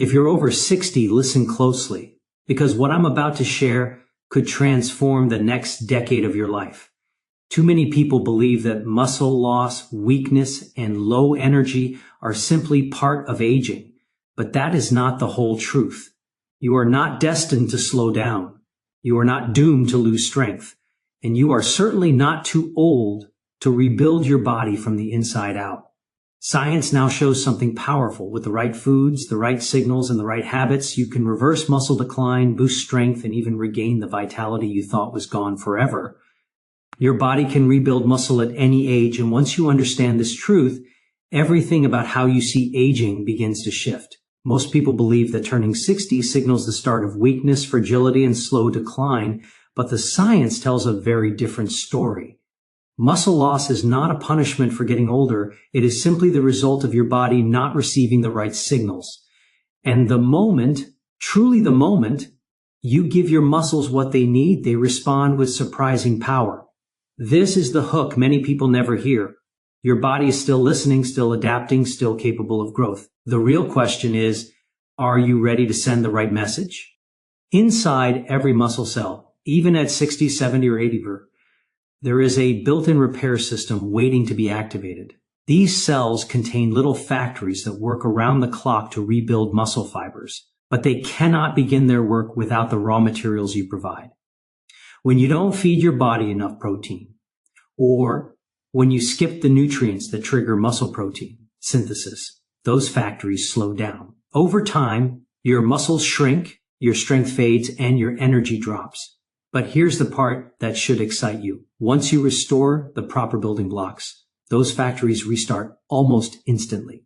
If you're over 60, listen closely, because what I'm about to share could transform the next decade of your life. Too many people believe that muscle loss, weakness, and low energy are simply part of aging, but that is not the whole truth. You are not destined to slow down. You are not doomed to lose strength, and you are certainly not too old to rebuild your body from the inside out. Science now shows something powerful. With the right foods, the right signals, and the right habits, you can reverse muscle decline, boost strength, and even regain the vitality you thought was gone forever. Your body can rebuild muscle at any age, and once you understand this truth, everything about how you see aging begins to shift. Most people believe that turning 60 signals the start of weakness, fragility, and slow decline, but the science tells a very different story. Muscle loss is not a punishment for getting older. It is simply the result of your body not receiving the right signals. And the moment, truly the moment, you give your muscles what they need, they respond with surprising power. This is the hook many people never hear. Your body is still listening, still adapting, still capable of growth. The real question is, are you ready to send the right message? Inside every muscle cell, even at 60, 70, or 80, there is a built-in repair system waiting to be activated. These cells contain little factories that work around the clock to rebuild muscle fibers, but they cannot begin their work without the raw materials you provide. When you don't feed your body enough protein, or when you skip the nutrients that trigger muscle protein synthesis, those factories slow down. Over time, your muscles shrink, your strength fades, and your energy drops. But here's the part that should excite you. Once you restore the proper building blocks, those factories restart almost instantly.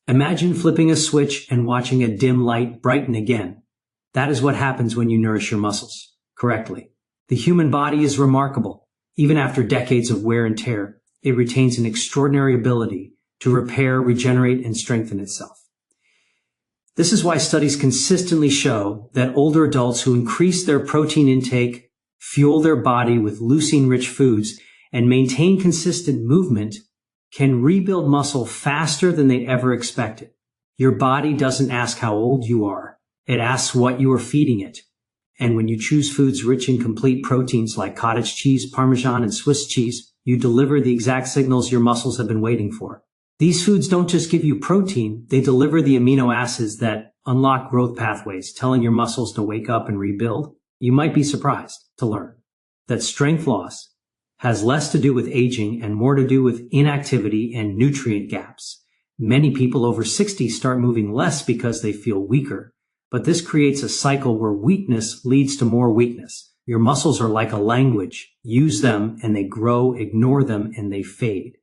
Imagine flipping a switch and watching a dim light brighten again. That is what happens when you nourish your muscles correctly. The human body is remarkable. Even after decades of wear and tear, it retains an extraordinary ability to repair, regenerate, and strengthen itself. This is why studies consistently show that older adults who increase their protein intake, fuel their body with leucine-rich foods, and maintain consistent movement can rebuild muscle faster than they ever expected. Your body doesn't ask how old you are. It asks what you are feeding it. And when you choose foods rich in complete proteins like cottage cheese, Parmesan, and Swiss cheese, you deliver the exact signals your muscles have been waiting for. These foods don't just give you protein, they deliver the amino acids that unlock growth pathways, telling your muscles to wake up and rebuild. You might be surprised to learn that strength loss has less to do with aging and more to do with inactivity and nutrient gaps. Many people over 60 start moving less because they feel weaker, but this creates a cycle where weakness leads to more weakness. Your muscles are like a language. Use them and they grow, ignore them and they fade.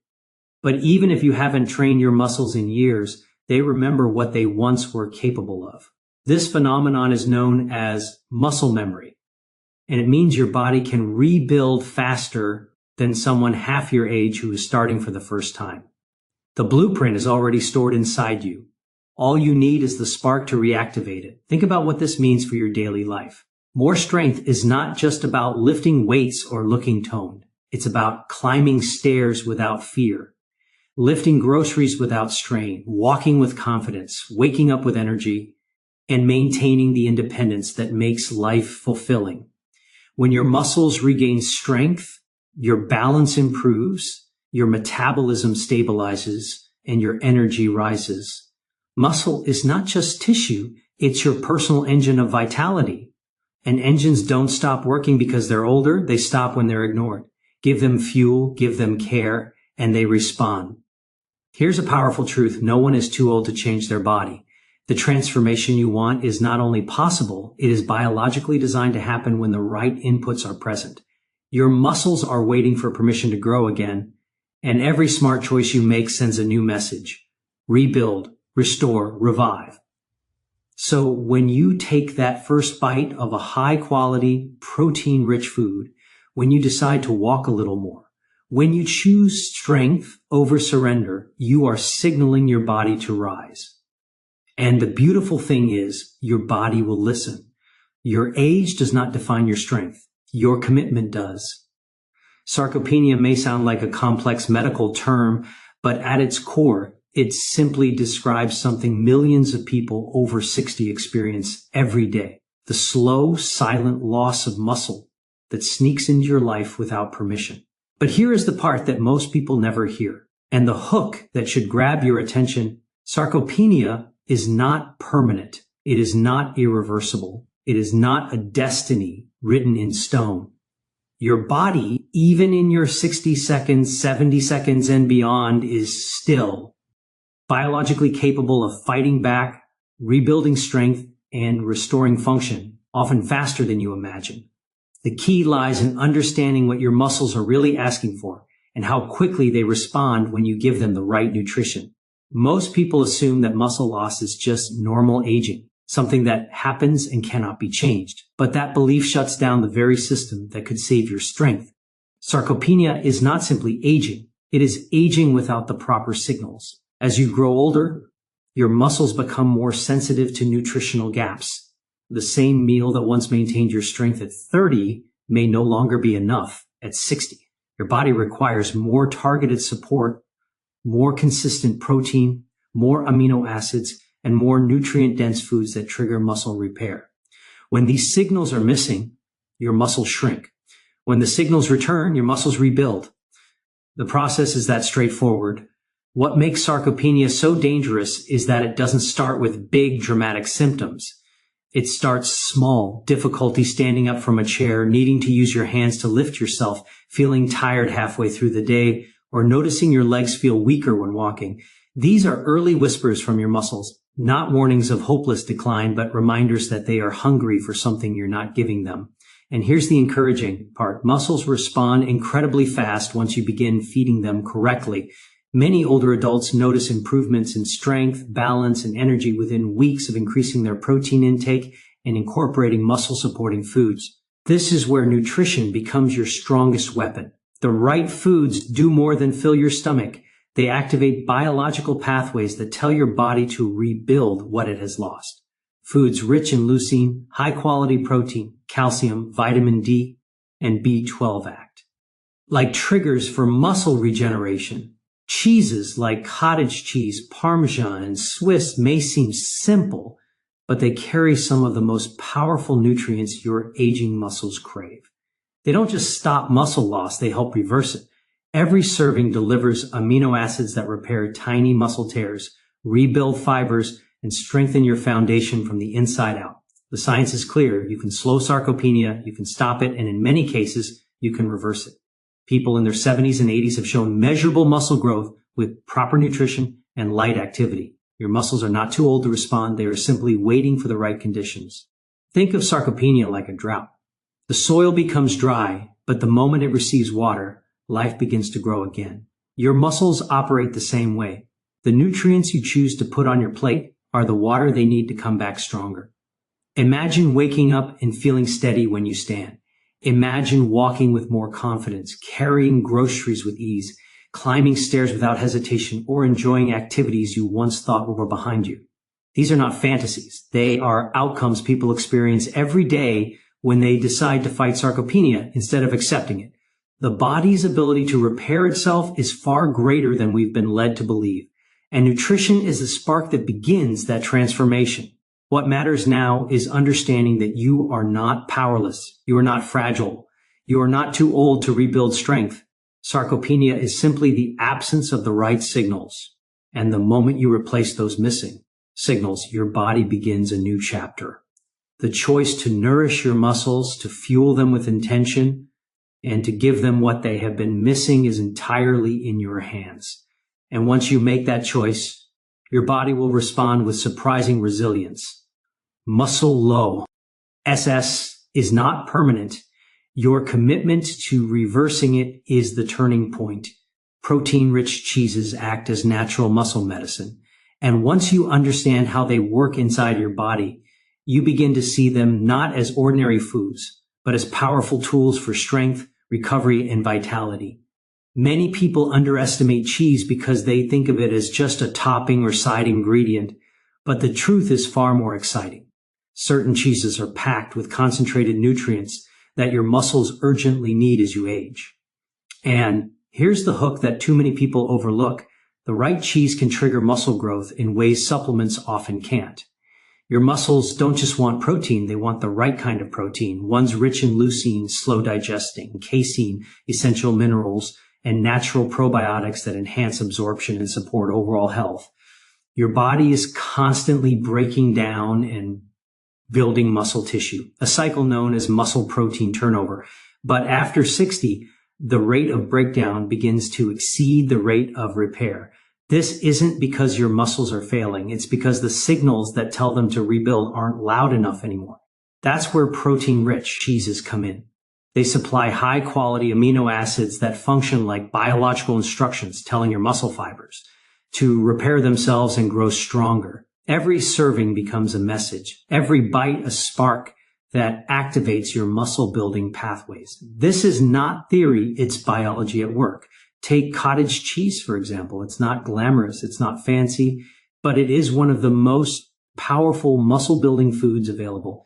But even if you haven't trained your muscles in years, they remember what they once were capable of. This phenomenon is known as muscle memory, and it means your body can rebuild faster than someone half your age who is starting for the first time. The blueprint is already stored inside you. All you need is the spark to reactivate it. Think about what this means for your daily life. More strength is not just about lifting weights or looking toned. It's about climbing stairs without fear, lifting groceries without strain, walking with confidence, waking up with energy, and maintaining the independence that makes life fulfilling. When your muscles regain strength, your balance improves, your metabolism stabilizes, and your energy rises. Muscle is not just tissue, it's your personal engine of vitality. And engines don't stop working because they're older, they stop when they're ignored. Give them fuel, give them care, and they respond. Here's a powerful truth. No one is too old to change their body. The transformation you want is not only possible, it is biologically designed to happen when the right inputs are present. Your muscles are waiting for permission to grow again, and every smart choice you make sends a new message. Rebuild, restore, revive. So when you take that first bite of a high-quality, protein-rich food, when you decide to walk a little more, when you choose strength over surrender, you are signaling your body to rise. And the beautiful thing is, your body will listen. Your age does not define your strength. Your commitment does. Sarcopenia may sound like a complex medical term, but at its core, It simply describes something millions of people over 60 experience every day. The slow, silent loss of muscle that sneaks into your life without permission. But here is the part that most people never hear, and the hook that should grab your attention. Sarcopenia is not permanent. It is not irreversible. It is not a destiny written in stone. Your body, even in your 60 seconds, 70 seconds, and beyond, is still biologically capable of fighting back, rebuilding strength, and restoring function, often faster than you imagine. The key lies in understanding what your muscles are really asking for and how quickly they respond when you give them the right nutrition. Most people assume that muscle loss is just normal aging, something that happens and cannot be changed. But that belief shuts down the very system that could save your strength. Sarcopenia is not simply aging. It is aging without the proper signals. As you grow older, your muscles become more sensitive to nutritional gaps. The same meal that once maintained your strength at 30 may no longer be enough at 60. Your body requires more targeted support, more consistent protein, more amino acids, and more nutrient-dense foods that trigger muscle repair. When these signals are missing, your muscles shrink. When the signals return, your muscles rebuild. The process is that straightforward. What makes sarcopenia so dangerous is that it doesn't start with big, dramatic symptoms. It starts small, difficulty standing up from a chair, needing to use your hands to lift yourself, feeling tired halfway through the day, or noticing your legs feel weaker when walking. These are early whispers from your muscles, not warnings of hopeless decline, but reminders that they are hungry for something you're not giving them. And here's the encouraging part. Muscles respond incredibly fast once you begin feeding them correctly. Many older adults notice improvements in strength, balance, and energy within weeks of increasing their protein intake and incorporating muscle-supporting foods. This is where nutrition becomes your strongest weapon. The right foods do more than fill your stomach. They activate biological pathways that tell your body to rebuild what it has lost. Foods rich in leucine, high-quality protein, calcium, vitamin D, and B12 act. Like triggers for muscle regeneration. Cheeses like cottage cheese, Parmesan, and Swiss may seem simple, but they carry some of the most powerful nutrients your aging muscles crave. They don't just stop muscle loss, they help reverse it. Every serving delivers amino acids that repair tiny muscle tears, rebuild fibers, and strengthen your foundation from the inside out. The science is clear. You can slow sarcopenia, you can stop it, and in many cases, you can reverse it. People in their 70s and 80s have shown measurable muscle growth with proper nutrition and light activity. Your muscles are not too old to respond. They are simply waiting for the right conditions. Think of sarcopenia like a drought. The soil becomes dry, but the moment it receives water, life begins to grow again. Your muscles operate the same way. The nutrients you choose to put on your plate are the water they need to come back stronger. Imagine waking up and feeling steady when you stand. Imagine walking with more confidence, carrying groceries with ease, climbing stairs without hesitation, or enjoying activities you once thought were behind you. These are not fantasies. They are outcomes people experience every day when they decide to fight sarcopenia instead of accepting it. The body's ability to repair itself is far greater than we've been led to believe, and nutrition is the spark that begins that transformation. What matters now is understanding that you are not powerless. You are not fragile. You are not too old to rebuild strength. Sarcopenia is simply the absence of the right signals. And the moment you replace those missing signals, your body begins a new chapter. The choice to nourish your muscles, to fuel them with intention, and to give them what they have been missing is entirely in your hands. And once you make that choice, your body will respond with surprising resilience. Muscle low. SS is not permanent. Your commitment to reversing it is the turning point. Protein-rich cheeses act as natural muscle medicine. And once you understand how they work inside your body, you begin to see them not as ordinary foods, but as powerful tools for strength, recovery, and vitality. Many people underestimate cheese because they think of it as just a topping or side ingredient, but the truth is far more exciting. Certain cheeses are packed with concentrated nutrients that your muscles urgently need as you age. And here's the hook that too many people overlook. The right cheese can trigger muscle growth in ways supplements often can't. Your muscles don't just want protein, they want the right kind of protein, ones rich in leucine, slow digesting, casein, essential minerals, and natural probiotics that enhance absorption and support overall health. Your body is constantly breaking down and building muscle tissue, a cycle known as muscle protein turnover. But after 60, the rate of breakdown begins to exceed the rate of repair. This isn't because your muscles are failing. It's because the signals that tell them to rebuild aren't loud enough anymore. That's where protein-rich cheeses come in. They supply high-quality amino acids that function like biological instructions telling your muscle fibers to repair themselves and grow stronger. Every serving becomes a message. Every bite a spark that activates your muscle-building pathways. This is not theory, it's biology at work. Take cottage cheese, for example. It's not glamorous, it's not fancy, but it is one of the most powerful muscle-building foods available.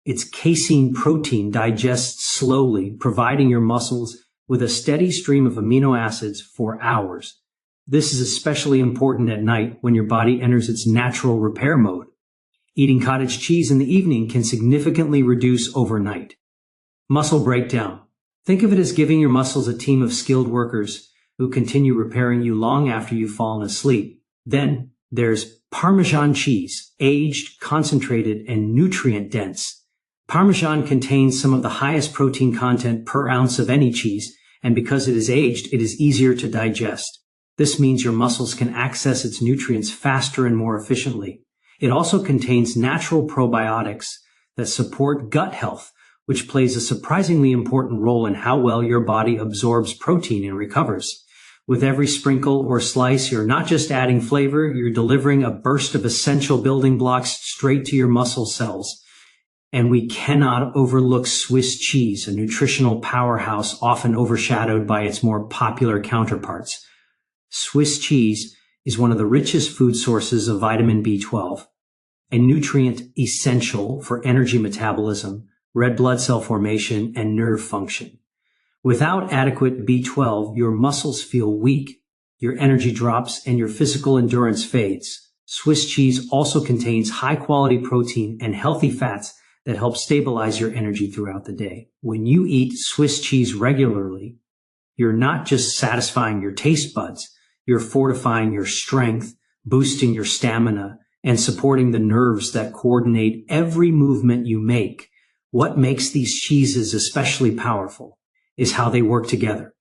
Its casein protein digests slowly, providing your muscles with a steady stream of amino acids for hours. This is especially important at night when your body enters its natural repair mode. Eating cottage cheese in the evening can significantly reduce overnight muscle breakdown. Think of it as giving your muscles a team of skilled workers who continue repairing you long after you've fallen asleep. Then there's Parmesan cheese, aged, concentrated, and nutrient-dense. Parmesan contains some of the highest protein content per ounce of any cheese, and because it is aged, it is easier to digest. This means your muscles can access its nutrients faster and more efficiently. It also contains natural probiotics that support gut health, which plays a surprisingly important role in how well your body absorbs protein and recovers. With every sprinkle or slice, you're not just adding flavor, you're delivering a burst of essential building blocks straight to your muscle cells. And we cannot overlook Swiss cheese, a nutritional powerhouse often overshadowed by its more popular counterparts. Swiss cheese is one of the richest food sources of vitamin B12, a nutrient essential for energy metabolism, red blood cell formation, and nerve function. Without adequate B12, your muscles feel weak, your energy drops, and your physical endurance fades. Swiss cheese also contains high-quality protein and healthy fats that help stabilize your energy throughout the day. When you eat Swiss cheese regularly, you're not just satisfying your taste buds, you're fortifying your strength, boosting your stamina, and supporting the nerves that coordinate every movement you make. What makes these cheeses especially powerful is how they work together.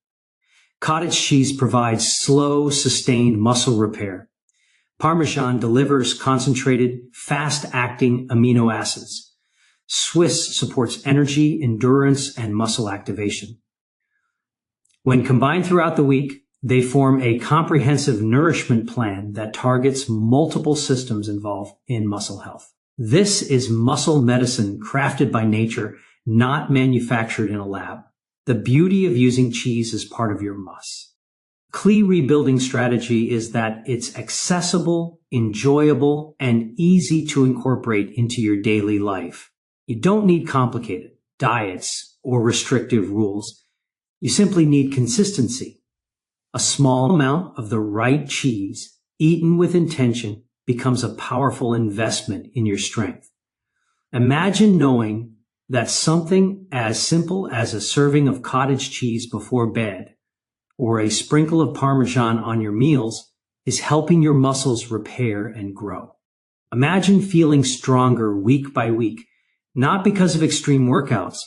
Cottage cheese provides slow, sustained muscle repair. Parmesan delivers concentrated, fast-acting amino acids. Swiss supports energy, endurance, and muscle activation. When combined throughout the week, they form a comprehensive nourishment plan that targets multiple systems involved in muscle health. This is muscle medicine crafted by nature, not manufactured in a lab. The beauty of using cheese as part of your muss. Key rebuilding strategy is that it's accessible, enjoyable, and easy to incorporate into your daily life. You don't need complicated diets or restrictive rules. You simply need consistency. A small amount of the right cheese, eaten with intention, becomes a powerful investment in your strength. Imagine knowing that something as simple as a serving of cottage cheese before bed or a sprinkle of Parmesan on your meals is helping your muscles repair and grow. Imagine feeling stronger week by week, not because of extreme workouts,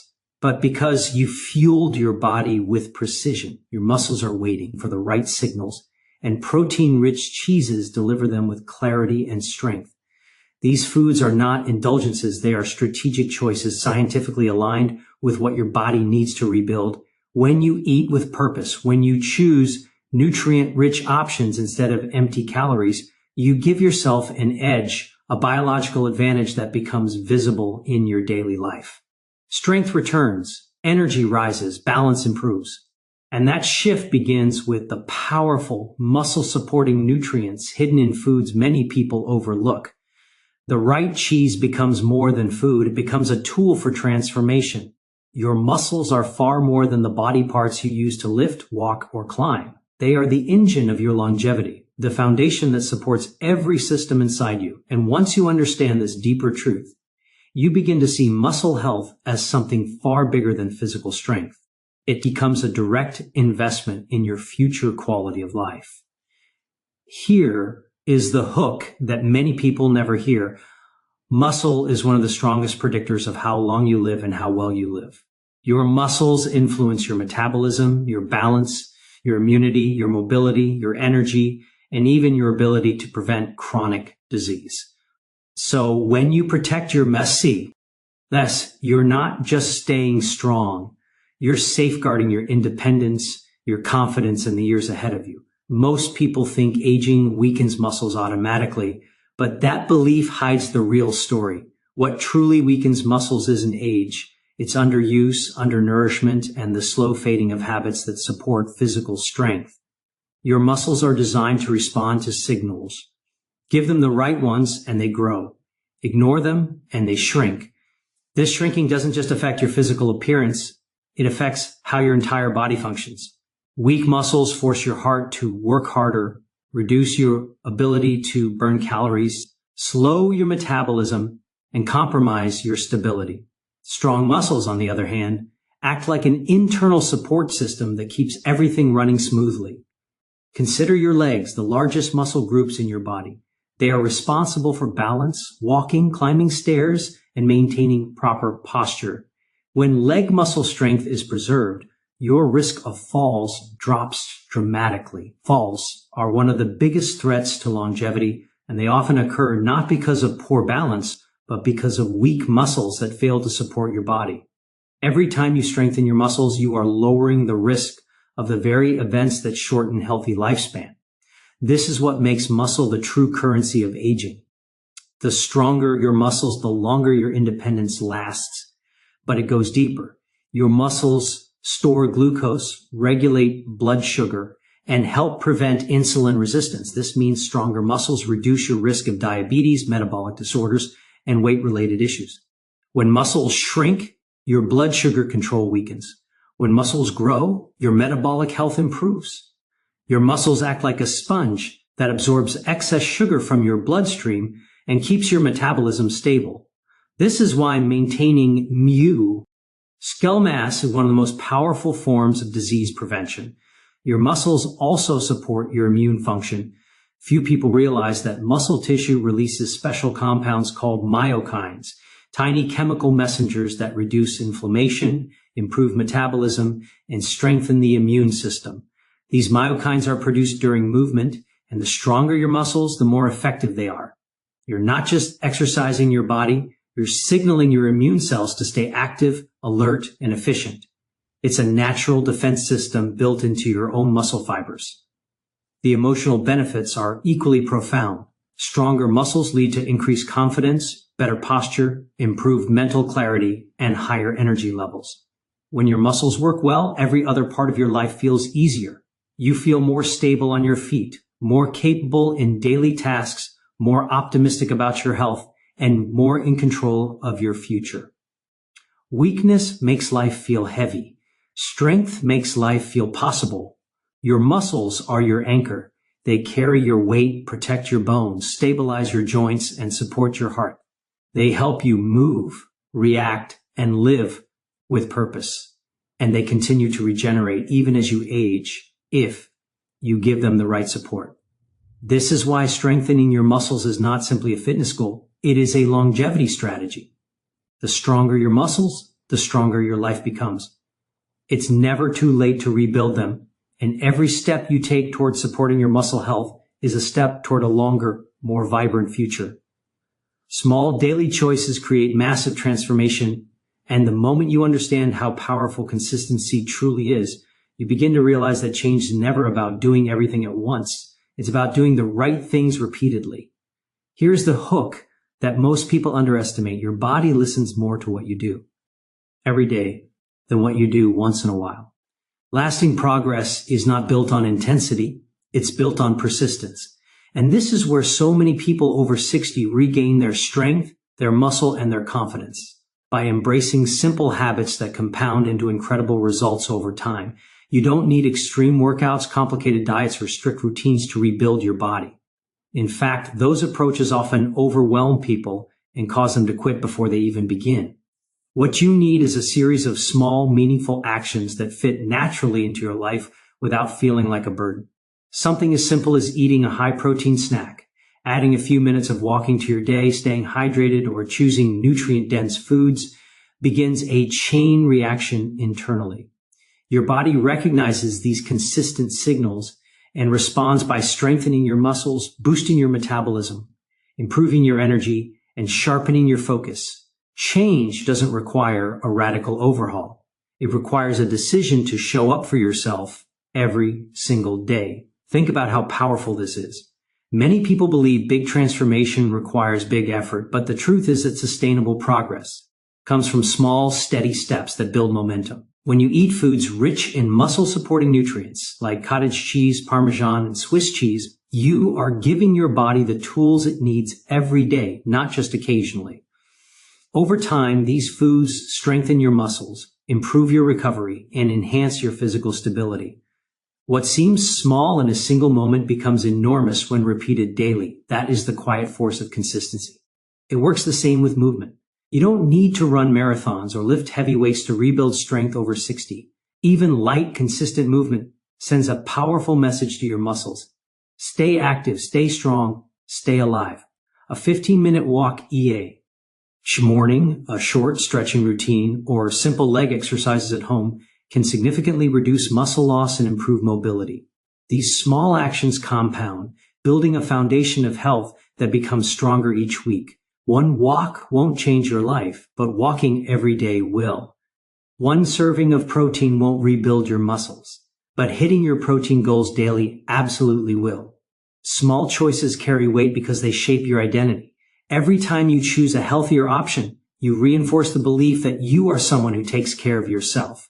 but because you fueled your body with precision. Your muscles are waiting for the right signals, and protein-rich cheeses deliver them with clarity and strength. These foods are not indulgences, they are strategic choices scientifically aligned with what your body needs to rebuild. When you eat with purpose, when you choose nutrient-rich options instead of empty calories, you give yourself an edge, a biological advantage that becomes visible in your daily life. Strength returns, energy rises, balance improves. And that shift begins with the powerful muscle-supporting nutrients hidden in foods many people overlook. The right cheese becomes more than food. It becomes a tool for transformation. Your muscles are far more than the body parts you use to lift, walk, or climb. They are the engine of your longevity. the foundation that supports every system inside you. And once you understand this deeper truth, you begin to see muscle health as something far bigger than physical strength. It becomes a direct investment in your future quality of life. Here is the hook that many people never hear. Muscle is one of the strongest predictors of how long you live and how well you live. Your muscles influence your metabolism, your balance, your immunity, your mobility, your energy, and even your ability to prevent chronic disease. So when you protect your muscle, you're not just staying strong, you're safeguarding your independence, your confidence in the years ahead of you. Most people think aging weakens muscles automatically, but that belief hides the real story. What truly weakens muscles isn't age. It's underuse, undernourishment, and the slow fading of habits that support physical strength. Your muscles are designed to respond to signals. Give them the right ones and they grow. Ignore them and they shrink. This shrinking doesn't just affect your physical appearance, it affects how your entire body functions. Weak muscles force your heart to work harder, reduce your ability to burn calories, slow your metabolism, and compromise your stability. Strong muscles, on the other hand, act like an internal support system that keeps everything running smoothly. Consider your legs, the largest muscle groups in your body. They are responsible for balance, walking, climbing stairs, and maintaining proper posture. When leg muscle strength is preserved, your risk of falls drops dramatically. Falls are one of the biggest threats to longevity, and they often occur not because of poor balance, but because of weak muscles that fail to support your body. Every time you strengthen your muscles, you are lowering the risk of the very events that shorten healthy lifespan. This is what makes muscle the true currency of aging. The stronger your muscles, the longer your independence lasts. But it goes deeper. Your muscles store glucose, regulate blood sugar, and help prevent insulin resistance. This means stronger muscles reduce your risk of diabetes, metabolic disorders, and weight-related issues. When muscles shrink, your blood sugar control weakens. When muscles grow, your metabolic health improves. Your muscles act like a sponge that absorbs excess sugar from your bloodstream and keeps your metabolism stable. This is why maintaining skull mass is one of the most powerful forms of disease prevention. Your muscles also support your immune function. Few people realize that muscle tissue releases special compounds called myokines, tiny chemical messengers that reduce inflammation, improve metabolism, and strengthen the immune system. These myokines are produced during movement, and the stronger your muscles, the more effective they are. You're not just exercising your body, you're signaling your immune cells to stay active, alert, and efficient. It's a natural defense system built into your own muscle fibers. The emotional benefits are equally profound. Stronger muscles lead to increased confidence, better posture, improved mental clarity, and higher energy levels. When your muscles work well, every other part of your life feels easier. You feel more stable on your feet, more capable in daily tasks, more optimistic about your health, and more in control of your future. Weakness makes life feel heavy. Strength makes life feel possible. Your muscles are your anchor. They carry your weight, protect your bones, stabilize your joints, and support your heart. They help you move, react, and live with purpose. And they continue to regenerate even as you age, if you give them the right support. This is why strengthening your muscles is not simply a fitness goal. It is a longevity strategy. The stronger your muscles, the stronger your life becomes. It's never too late to rebuild them, and every step you take towards supporting your muscle health is a step toward a longer, more vibrant future. Small daily choices create massive transformation, and the moment you understand how powerful consistency truly is, you begin to realize that change is never about doing everything at once. It's about doing the right things repeatedly. Here's the hook that most people underestimate. Your body listens more to what you do every day than what you do once in a while. Lasting progress is not built on intensity. It's built on persistence. And this is where so many people over 60 regain their strength, their muscle, and their confidence by embracing simple habits that compound into incredible results over time. You don't need extreme workouts, complicated diets, or strict routines to rebuild your body. In fact, those approaches often overwhelm people and cause them to quit before they even begin. What you need is a series of small, meaningful actions that fit naturally into your life without feeling like a burden. Something as simple as eating a high-protein snack, adding a few minutes of walking to your day, staying hydrated, or choosing nutrient-dense foods begins a chain reaction internally. Your body recognizes these consistent signals and responds by strengthening your muscles, boosting your metabolism, improving your energy, and sharpening your focus. Change doesn't require a radical overhaul. It requires a decision to show up for yourself every single day. Think about how powerful this is. Many people believe big transformation requires big effort, but the truth is that sustainable progress comes from small, steady steps that build momentum. When you eat foods rich in muscle-supporting nutrients like cottage cheese, Parmesan, and Swiss cheese, you are giving your body the tools it needs every day, not just occasionally. Over time, these foods strengthen your muscles, improve your recovery, and enhance your physical stability. What seems small in a single moment becomes enormous when repeated daily. That is the quiet force of consistency. It works the same with movement. You don't need to run marathons or lift heavy weights to rebuild strength over 60. Even light, consistent movement sends a powerful message to your muscles. Stay active, stay strong, stay alive. A 15-minute walk each morning, a short stretching routine, or simple leg exercises at home can significantly reduce muscle loss and improve mobility. These small actions compound, building a foundation of health that becomes stronger each week. One walk won't change your life, but walking every day will. One serving of protein won't rebuild your muscles, but hitting your protein goals daily absolutely will. Small choices carry weight because they shape your identity. Every time you choose a healthier option, you reinforce the belief that you are someone who takes care of yourself.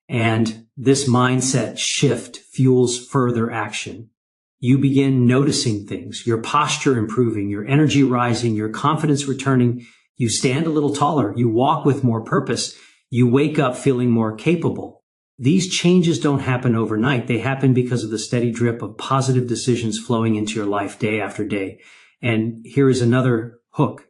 And this mindset shift fuels further action. You begin noticing things, your posture improving, your energy rising, your confidence returning. You stand a little taller, you walk with more purpose, you wake up feeling more capable. These changes don't happen overnight. They happen because of the steady drip of positive decisions flowing into your life day after day. And here is another hook.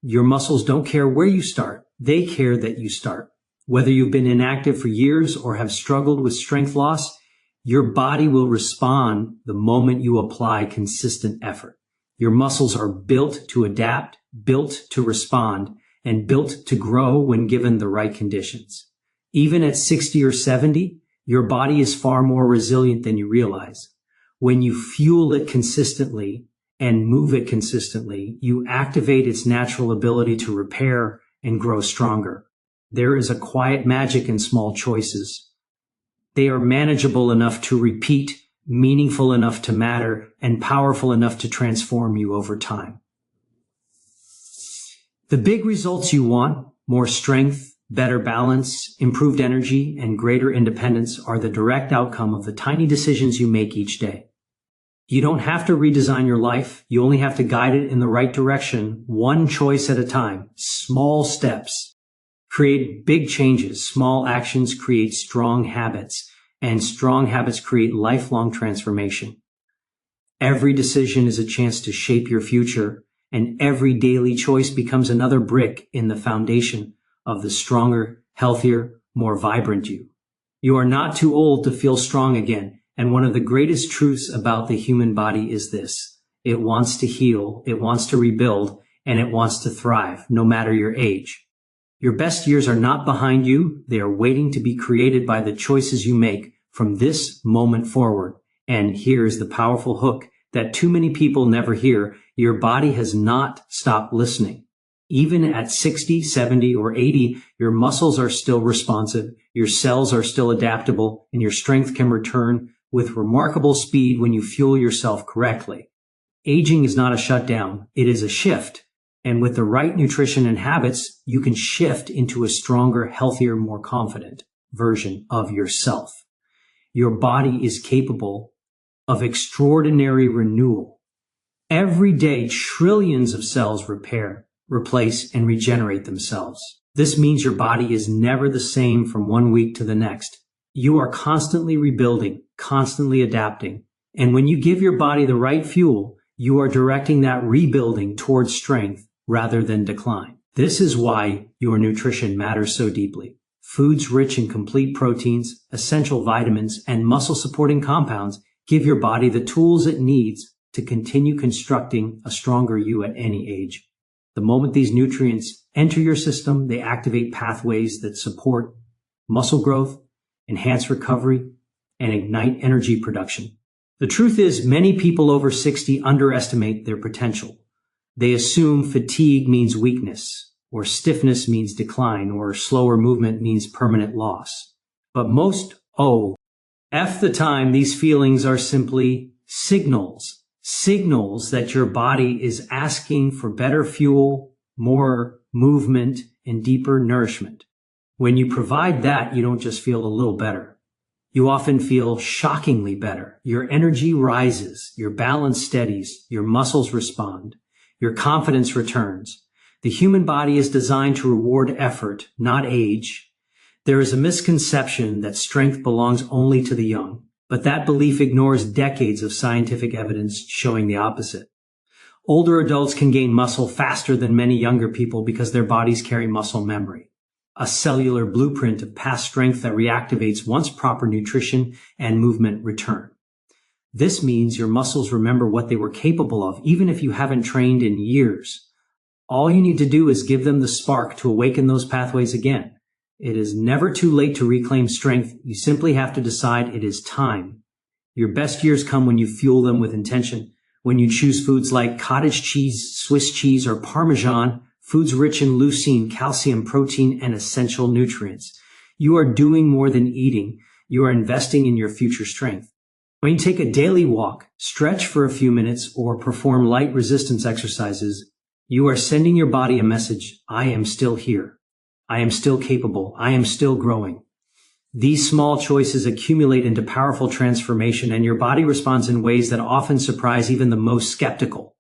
Your muscles don't care where you start. They care that you start. Whether you've been inactive for years or have struggled with strength loss, your body will respond the moment you apply consistent effort. Your muscles are built to adapt, built to respond, and built to grow when given the right conditions. Even at 60 or 70, your body is far more resilient than you realize. When you fuel it consistently and move it consistently, you activate its natural ability to repair and grow stronger. There is a quiet magic in small choices. They are manageable enough to repeat, meaningful enough to matter, and powerful enough to transform you over time. The big results you want, more strength, better balance, improved energy, and greater independence, are the direct outcome of the tiny decisions you make each day. You don't have to redesign your life. You only have to guide it in the right direction, one choice at a time. Small steps create big changes. Small actions create strong habits, and strong habits create lifelong transformation. Every decision is a chance to shape your future, and every daily choice becomes another brick in the foundation of the stronger, healthier, more vibrant you. You are not too old to feel strong again, and one of the greatest truths about the human body is this: it wants to heal, it wants to rebuild, and it wants to thrive, no matter your age. Your best years are not behind you. They are waiting to be created by the choices you make from this moment forward. And here's the powerful hook that too many people never hear. Your body has not stopped listening. Even at 60, 70, or 80, your muscles are still responsive, your cells are still adaptable, and your strength can return with remarkable speed when you fuel yourself correctly. Aging is not a shutdown. It is a shift. And with the right nutrition and habits, you can shift into a stronger, healthier, more confident version of yourself. Your body is capable of extraordinary renewal. Every day, trillions of cells repair, replace, and regenerate themselves. This means your body is never the same from one week to the next. You are constantly rebuilding, constantly adapting. And when you give your body the right fuel, you are directing that rebuilding towards strength rather than decline. This is why your nutrition matters so deeply. Foods rich in complete proteins, essential vitamins, and muscle-supporting compounds give your body the tools it needs to continue constructing a stronger you at any age. The moment these nutrients enter your system, they activate pathways that support muscle growth, enhance recovery, and ignite energy production. The truth is, many people over 60 underestimate their potential. They assume fatigue means weakness, or stiffness means decline, or slower movement means permanent loss. But most the time, these feelings are simply signals that your body is asking for better fuel, more movement, and deeper nourishment. When you provide that, you don't just feel a little better. You often feel shockingly better. Your energy rises, your balance steadies, your muscles respond, your confidence returns. The human body is designed to reward effort, not age. There is a misconception that strength belongs only to the young, but that belief ignores decades of scientific evidence showing the opposite. Older adults can gain muscle faster than many younger people because their bodies carry muscle memory, a cellular blueprint of past strength that reactivates once proper nutrition and movement return. This means your muscles remember what they were capable of, even if you haven't trained in years. All you need to do is give them the spark to awaken those pathways again. It is never too late to reclaim strength. You simply have to decide it is time. Your best years come when you fuel them with intention, when you choose foods like cottage cheese, Swiss cheese, or Parmesan, foods rich in leucine, calcium, protein, and essential nutrients. You are doing more than eating. You are investing in your future strength. When you take a daily walk, stretch for a few minutes, or perform light resistance exercises, you are sending your body a message: I am still here. I am still capable. I am still growing. These small choices accumulate into powerful transformation, and your body responds in ways that often surprise even the most skeptical.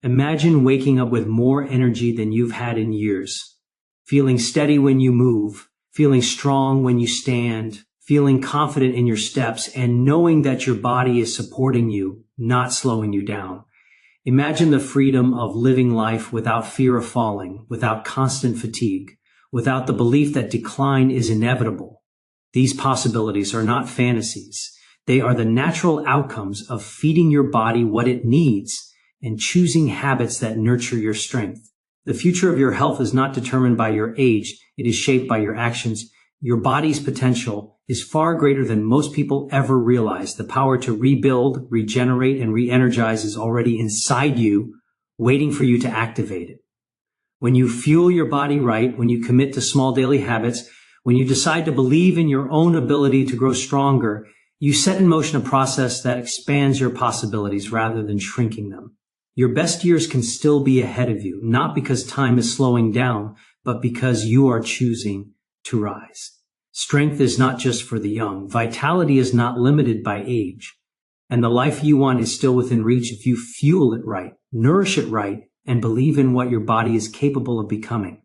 Imagine waking up with more energy than you've had in years, feeling steady when you move, feeling strong when you stand, feeling confident in your steps, and knowing that your body is supporting you, not slowing you down. Imagine the freedom of living life without fear of falling, without constant fatigue, without the belief that decline is inevitable. These possibilities are not fantasies. They are the natural outcomes of feeding your body what it needs and choosing habits that nurture your strength. The future of your health is not determined by your age. It is shaped by your actions. Your body's potential is far greater than most people ever realize. The power to rebuild, regenerate, and re-energize is already inside you, waiting for you to activate it. When you fuel your body right, when you commit to small daily habits, when you decide to believe in your own ability to grow stronger, you set in motion a process that expands your possibilities rather than shrinking them. Your best years can still be ahead of you, not because time is slowing down, but because you are choosing to rise. Strength is not just for the young. Vitality is not limited by age. And the life you want is still within reach if you fuel it right, nourish it right, and believe in what your body is capable of becoming.